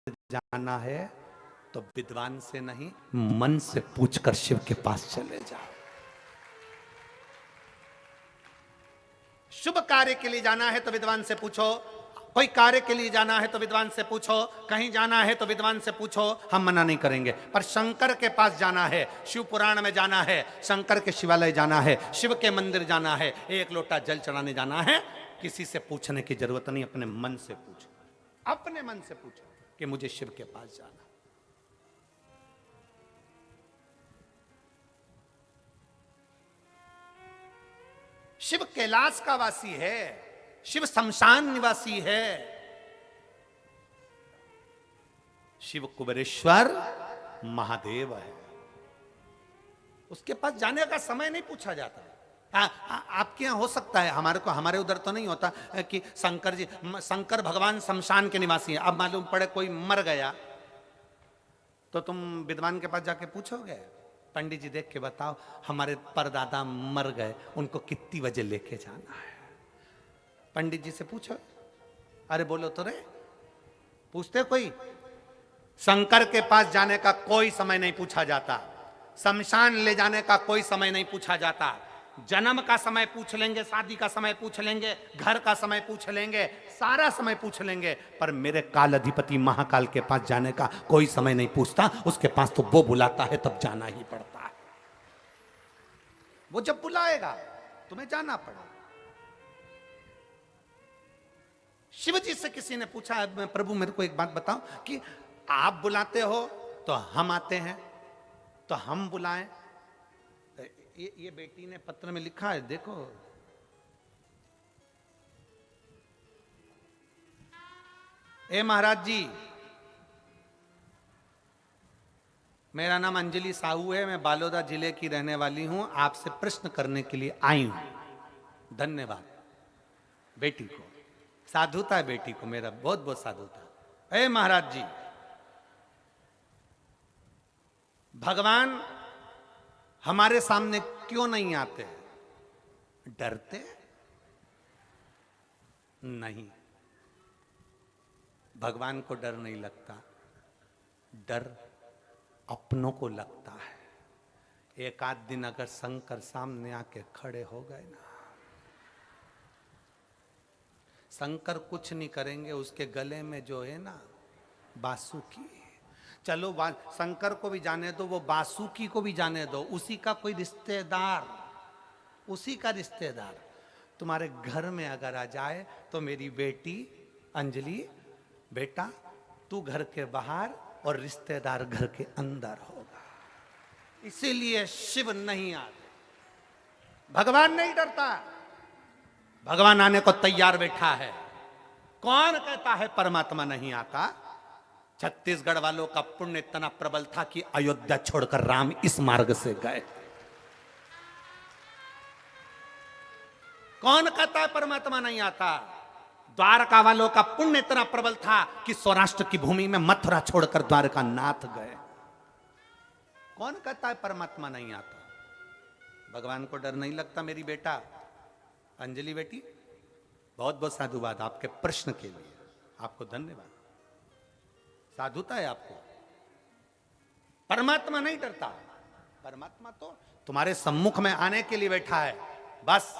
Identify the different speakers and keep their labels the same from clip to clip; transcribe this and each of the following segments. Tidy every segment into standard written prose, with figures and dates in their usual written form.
Speaker 1: जाना है तो विद्वान से नहीं, मन से पूछकर शिव के पास चले जाओ। शुभ कार्य के लिए जाना है तो विद्वान से पूछो, कोई कार्य के लिए जाना है तो विद्वान से पूछो, कहीं जाना है तो विद्वान से पूछो, हम मना नहीं करेंगे। पर शंकर के पास जाना है, शिव पुराण में जाना है, शंकर के शिवालय जाना है, शिव के मंदिर जाना है, एक लोटा जल चढ़ाने जाना है, किसी से पूछने की जरूरत नहीं, अपने मन से पूछो, अपने मन से पूछो कि मुझे शिव के पास जाना। शिव कैलाश का वासी है, शिव शमशान निवासी है, शिव कुबेरेश्वर महादेव है। उसके पास जाने का समय नहीं पूछा जाता। आपके यहां हो सकता है, हमारे उधर तो नहीं होता कि शंकर भगवान शमशान के निवासी हैं। अब मालूम पड़े कोई मर गया तो तुम विद्वान के पास जाके पूछोगे, पंडित जी देख के बताओ हमारे परदादा मर गए, उनको कितनी बजे लेके जाना है। पंडित जी से पूछो, अरे बोलो तो रे, पूछते कोई? शंकर के पास जाने का कोई समय नहीं पूछा जाता, शमशान ले जाने का कोई समय नहीं पूछा जाता। जन्म का समय पूछ लेंगे, शादी का समय पूछ लेंगे, घर का समय पूछ लेंगे, सारा समय पूछ लेंगे, पर मेरे काल अधिपति महाकाल के पास जाने का कोई समय नहीं पूछता। उसके पास तो वो बुलाता है तब जाना ही पड़ता है। वो जब बुलाएगा तुम्हें जाना पड़ेगा। शिव जी से किसी ने पूछा, प्रभु मेरे को एक बात बताओ कि आप बुलाते हो तो हम आते हैं, तो हम बुलाएं? ये बेटी ने पत्र में लिखा है, देखो, ए महाराज जी, मेरा नाम अंजलि साहू है, मैं बालोदा जिले की रहने वाली हूं, आपसे प्रश्न करने के लिए आई हूं। धन्यवाद बेटी को, साधुता है बेटी को, मेरा बहुत बहुत साधुता। ए महाराज जी, भगवान हमारे सामने क्यों नहीं आते? डरते नहीं, भगवान को डर नहीं लगता, डर अपनों को लगता है। एक आध दिन अगर शंकर सामने आके खड़े हो गए ना, शंकर कुछ नहीं करेंगे, उसके गले में जो है ना बासुकी, चलो शंकर को भी जाने दो, वो बासुकी को भी जाने दो, उसी का कोई रिश्तेदार, उसी का रिश्तेदार तुम्हारे घर में अगर आ जाए तो मेरी बेटी अंजलि, बेटा तू घर के बाहर और रिश्तेदार घर के अंदर होगा। इसीलिए शिव नहीं आते, भगवान नहीं डरता, भगवान आने को तैयार बैठा है। कौन कहता है परमात्मा नहीं आता? छत्तीसगढ़ वालों का पुण्य इतना प्रबल था कि अयोध्या छोड़कर राम इस मार्ग से गए। कौन कहता है परमात्मा नहीं आता? द्वारका वालों का पुण्य इतना प्रबल था कि सौराष्ट्र की भूमि में मथुरा छोड़कर द्वारका नाथ गए। कौन कहता है परमात्मा नहीं आता? भगवान को डर नहीं लगता। मेरी बेटा अंजलि बेटी, बहुत बहुत साधुवाद आपके प्रश्न के लिए, आपको धन्यवाद, साधुता है आपको। परमात्मा नहीं डरता, परमात्मा तो तुम्हारे सम्मुख में आने के लिए बैठा है। बस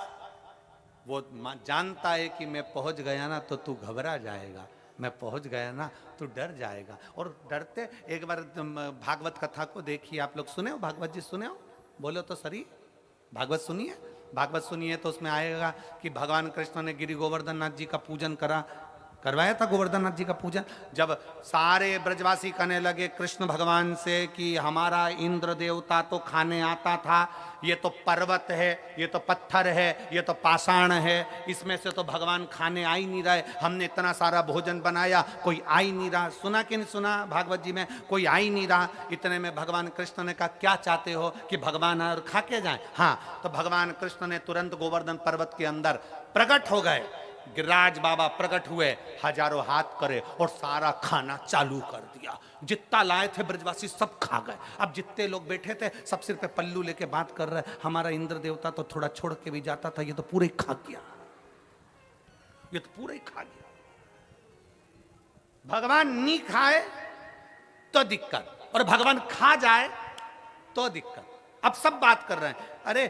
Speaker 1: वो जानता है कि मैं पहुंच गया ना तो तू घबरा जाएगा, मैं पहुंच गया ना तू डर जाएगा। और डरते, एक बार भागवत कथा को देखिए, आप लोग सुने हो? भागवत जी सुने हो? बोलो तो सही, भागवत सुनिए, भागवत सुनिए तो उसमें आएगा कि भगवान कृष्ण ने गिरि गोवर्धन नाथ जी का पूजन करवाया था, गोवर्धन नाथ जी का पूजन। जब सारे ब्रजवासी कहने लगे कृष्ण भगवान से कि हमारा इंद्र देवता तो खाने आता था, ये तो पर्वत है, ये तो पत्थर है, ये तो पाषाण है, इसमें से तो भगवान खाने आ ही नहीं रहे, हमने इतना सारा भोजन बनाया कोई आ ही नहीं रहा। सुना कि नहीं सुना भागवत जी में? कोई आ ही नहीं रहा। इतने में भगवान कृष्ण ने कहा क्या चाहते हो कि भगवान और खा के जाए? हाँ, तो भगवान कृष्ण ने तुरंत गोवर्धन पर्वत के अंदर प्रकट हो गए, गिरिराज बाबा प्रकट हुए, हजारों हाथ करे और सारा खाना चालू कर दिया। जितना लाए थे ब्रजवासी सब खा गए। अब जितने लोग बैठे थे सब सिर पे पल्लू लेके बात कर रहे, हमारा इंद्र देवता तो थोड़ा छोड़ के भी जाता था, ये तो पूरे खा गया, ये तो पूरे खा गया। भगवान नहीं खाए तो दिक्कत, और भगवान खा जाए तो दिक्कत। अब सब बात कर रहे हैं, अरे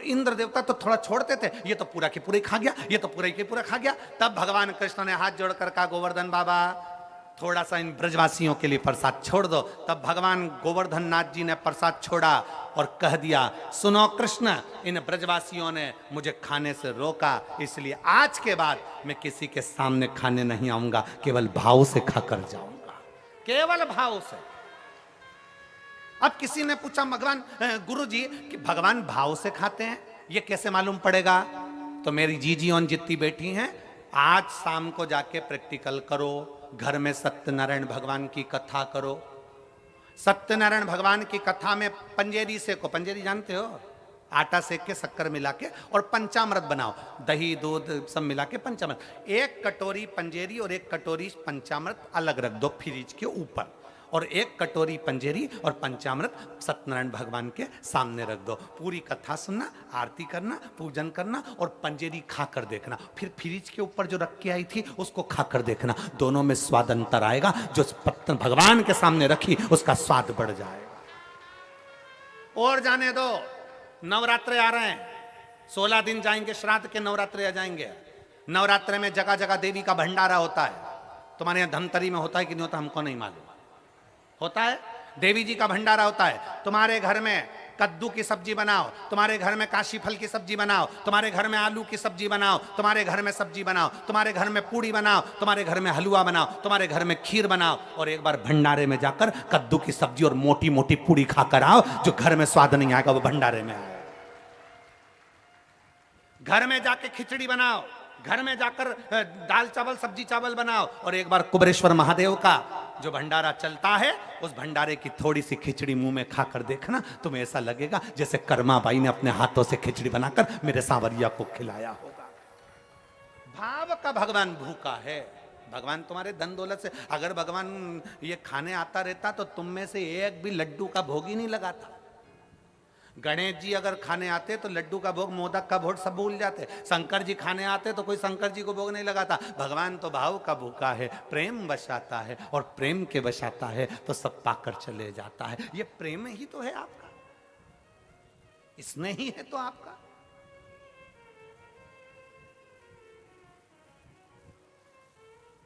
Speaker 1: इंद्र देवता तो थोड़ा छोड़ते थे, ये तो पूरा के पूरा खा गया, ये तो पूरा के पूरा खा गया। तब भगवान कृष्ण ने हाथ जोड़कर कहा, गोवर्धन बाबा थोड़ा सा इन ब्रजवासियों के लिए प्रसाद छोड़ दो। तब भगवान गोवर्धन नाथ जी ने प्रसाद छोड़ा और कह दिया, सुनो कृष्ण, इन ब्रजवासियों ने मुझे खाने से रोका, इसलिए आज के बाद मैं किसी के सामने खाने नहीं आऊंगा, केवल भाव से खाकर जाऊंगा, केवल भाव से। अब किसी ने पूछा, भगवान गुरु जी कि भगवान भाव से खाते हैं, ये कैसे मालूम पड़ेगा? तो मेरी जीजी और जितनी बेटी हैं, आज शाम को जाके प्रैक्टिकल करो, घर में सत्यनारायण भगवान की कथा करो। सत्यनारायण भगवान की कथा में पंजेरी सेको, पंजेरी जानते हो, आटा सेक के शक्कर मिला के और पंचामृत बनाओ, दही दूध सब मिला के पंचामृत। एक कटोरी पंजेरी और एक कटोरी पंचामृत अलग रख दो फ्रिज के ऊपर, और एक कटोरी पंजेरी और पंचामृत सत्यनारायण भगवान के सामने रख दो। पूरी कथा सुनना, आरती करना, पूजन करना और पंजेरी खाकर देखना, फिर फ्रिज के ऊपर जो रख के आई थी उसको खाकर देखना, दोनों में स्वाद अंतर आएगा। जो पत्तन भगवान के सामने रखी उसका स्वाद बढ़ जाएगा। और जाने दो, नवरात्रे आ रहे हैं, 16 दिन जाएंगे, श्राद्ध के नवरात्रे आ जाएंगे। नवरात्रे में जगह जगह देवी का भंडारा होता है। तुम्हारे यहाँ धमतरी में होता है कि नहीं होता हमको नहीं मालूम, होता है, देवी जी का भंडारा होता है। तुम्हारे घर में कद्दू की सब्जी बनाओ, तुम्हारे घर में काशी फल की सब्जी बनाओ, तुम्हारे घर में आलू की सब्जी बनाओ, तुम्हारे घर में सब्जी बनाओ, तुम्हारे घर में पूड़ी बनाओ, तुम्हारे घर में हलवा बनाओ, तुम्हारे घर में खीर बनाओ, और एक बार भंडारे में जाकर कद्दू की सब्जी और मोटी मोटी पूड़ी खाकर आओ। जो घर में स्वाद नहीं आएगा वो भंडारे में आएगा। घर में जाके खिचड़ी बनाओ, घर में जाकर दाल चावल सब्जी चावल बनाओ, और एक बार कुबेरेश्वर महादेव का जो भंडारा चलता है उस भंडारे की थोड़ी सी खिचड़ी मुंह में खाकर देखना, तुम्हें ऐसा लगेगा जैसे कर्मा बाई ने अपने हाथों से खिचड़ी बनाकर मेरे सांवरिया को खिलाया होगा। भाव का भगवान भूखा है। भगवान तुम्हारे धन दौलत से, अगर भगवान ये खाने आता रहता तो तुम में से एक भी लड्डू का भोग ही नहीं लगाता। गणेश जी अगर खाने आते तो लड्डू का भोग, मोदक का भोग सब भूल जाते। शंकर जी खाने आते तो कोई शंकर जी को भोग नहीं लगाता। भगवान तो भाव का भूखा है, प्रेम बसाता है, और प्रेम के बसाता है तो सब पाकर चले जाता है। ये प्रेम ही तो है आपका, इसने ही है तो आपका।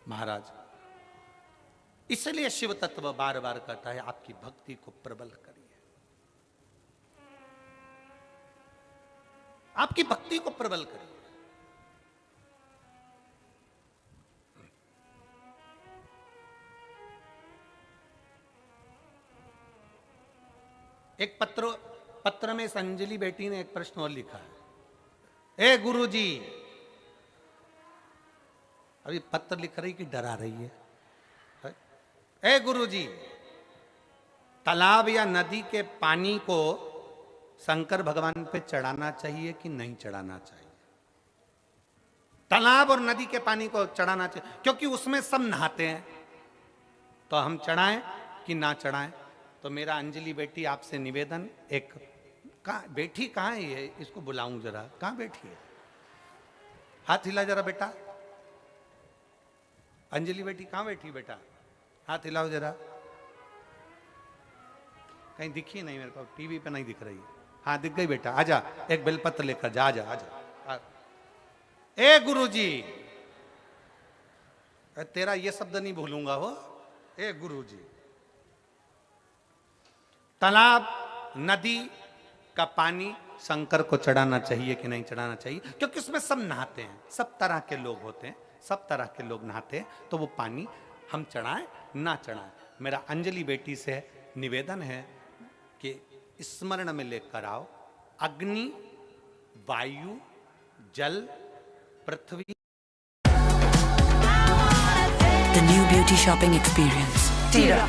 Speaker 1: महाराज इसलिए शिव तत्व बार बार कहता है, आपकी भक्ति को प्रबल करिए, आपकी भक्ति को प्रबल करिए। एक पत्र में संजलि बेटी ने एक प्रश्न और लिखा है, ए गुरुजी, अभी पत्र लिख रही कि डरा रही है। ए गुरुजी, तालाब या नदी के पानी को शंकर भगवान पे चढ़ाना चाहिए कि नहीं चढ़ाना चाहिए? तालाब और नदी के पानी को चढ़ाना चाहिए, क्योंकि उसमें सब नहाते हैं, तो हम चढ़ाएं कि ना चढ़ाएं? तो मेरा अंजलि बेटी आपसे निवेदन, एक बेटी कहाँ है ये, इसको बुलाऊं जरा, कहाँ बैठी है? हाथ हिला जरा बेटा। अंजलि बेटी कहाँ बैठी बेटा? हाथ हिलाओ जरा। कहीं दिखी नहीं मेरे को, टीवी पे नहीं दिख रही। हाँ दिख गई बेटा, आजा, एक बेलपत्र लेकर जा, आजा आजा। ए गुरुजी, तेरा ये शब्द नहीं भूलूंगा हो। ए गुरुजी, तालाब नदी का पानी शंकर को चढ़ाना चाहिए कि नहीं चढ़ाना चाहिए? क्योंकि उसमें सब नहाते हैं, सब तरह के लोग होते हैं, सब तरह के लोग नहाते हैं, तो वो पानी हम चढ़ाएं ना चढ़ाएं? मेरा अंजलि बेटी से निवेदन है कि स्मरण में लेकर आओ, अग्नि, वायु, जल, पृथ्वी।
Speaker 2: The new beauty shopping experience.
Speaker 3: Tira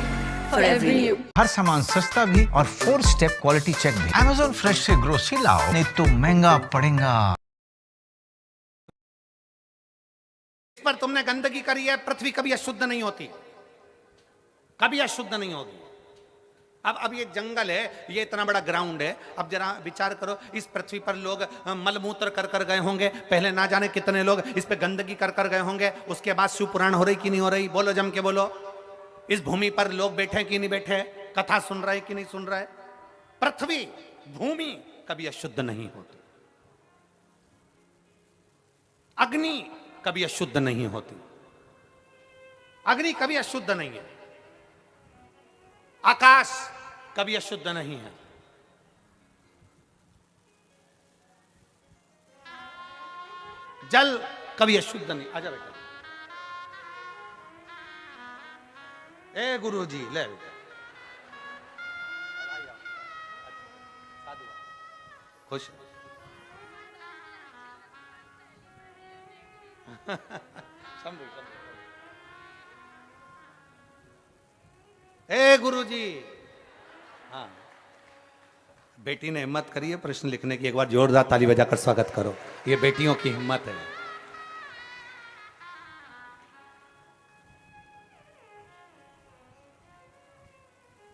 Speaker 3: for every you.
Speaker 4: हर सामान सस्ता भी और 4 स्टेप क्वालिटी चेक भी। Amazon फ्रेश से ग्रोसरी लाओ, नहीं तो महंगा पड़ेगा।
Speaker 1: इस पर तुमने गंदगी करी है, पृथ्वी कभी अशुद्ध नहीं होती, कभी अशुद्ध नहीं होगी। अब ये जंगल है, ये इतना बड़ा ग्राउंड है। अब जरा विचार करो, इस पृथ्वी पर लोग मलमूत्र कर कर गए होंगे, पहले ना जाने कितने लोग इस पे गंदगी कर कर गए होंगे, उसके बाद शिव पुराण हो रही कि नहीं हो रही? बोलो जम के बोलो। इस भूमि पर लोग बैठे कि नहीं बैठे, कथा सुन रहे कि नहीं सुन रहे? पृथ्वी भूमि कभी अशुद्ध नहीं होती, अग्नि कभी अशुद्ध नहीं होती, अग्नि कभी अशुद्ध नहीं है, आकाश कभी अशुद्ध नहीं है, जल कभी अशुद्ध नहीं। आजा बेटा, ए गुरु जी ले बेटा, खुश शंभू ए गुरु जी। हाँ, बेटी ने हिम्मत करी है प्रश्न लिखने की, एक बार जोरदार ताली बजाकर स्वागत करो। ये बेटियों की हिम्मत है।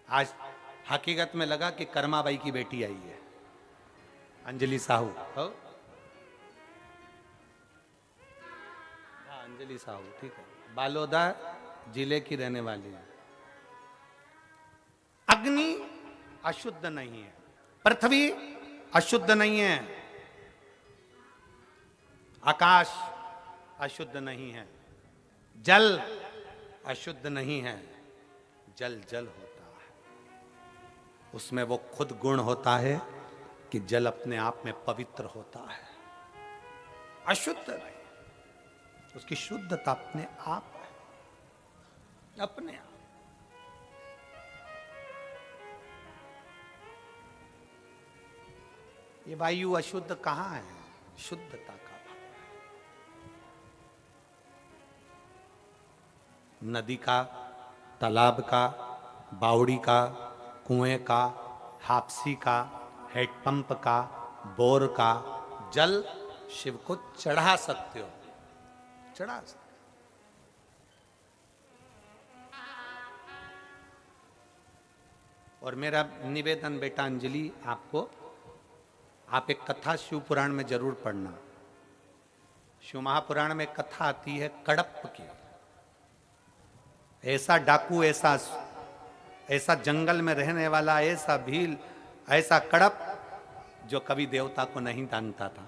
Speaker 1: आज हकीकत में लगा कि कर्माबाई की बेटी आई है, अंजलि साहू। हो हाँ, अंजलि साहू, ठीक है, बालोदा जिले की रहने वाली है। अग्नि अशुद्ध नहीं है, पृथ्वी अशुद्ध नहीं है, आकाश अशुद्ध नहीं है, जल अशुद्ध नहीं है। जल जल होता है, उसमें वो खुद गुण होता है कि जल अपने आप में पवित्र होता है, अशुद्ध नहीं, उसकी शुद्धता अपने आप है, अपने आप। ये वायु अशुद्ध कहां है? शुद्धता का भाव है। नदी का, तालाब का, बावड़ी का, कुएं का, हापसी का, हेडपंप का, बोर का जल शिव को चढ़ा सकते हो, चढ़ा सकते। और मेरा निवेदन बेटा अंजलि आपको, आप एक कथा शिव पुराण में जरूर पढ़ना। शिव महापुराण में कथा आती है कड़प की। ऐसा डाकू, ऐसा जंगल में रहने वाला, ऐसा भील, ऐसा कड़प जो कभी देवता को नहीं जानता था।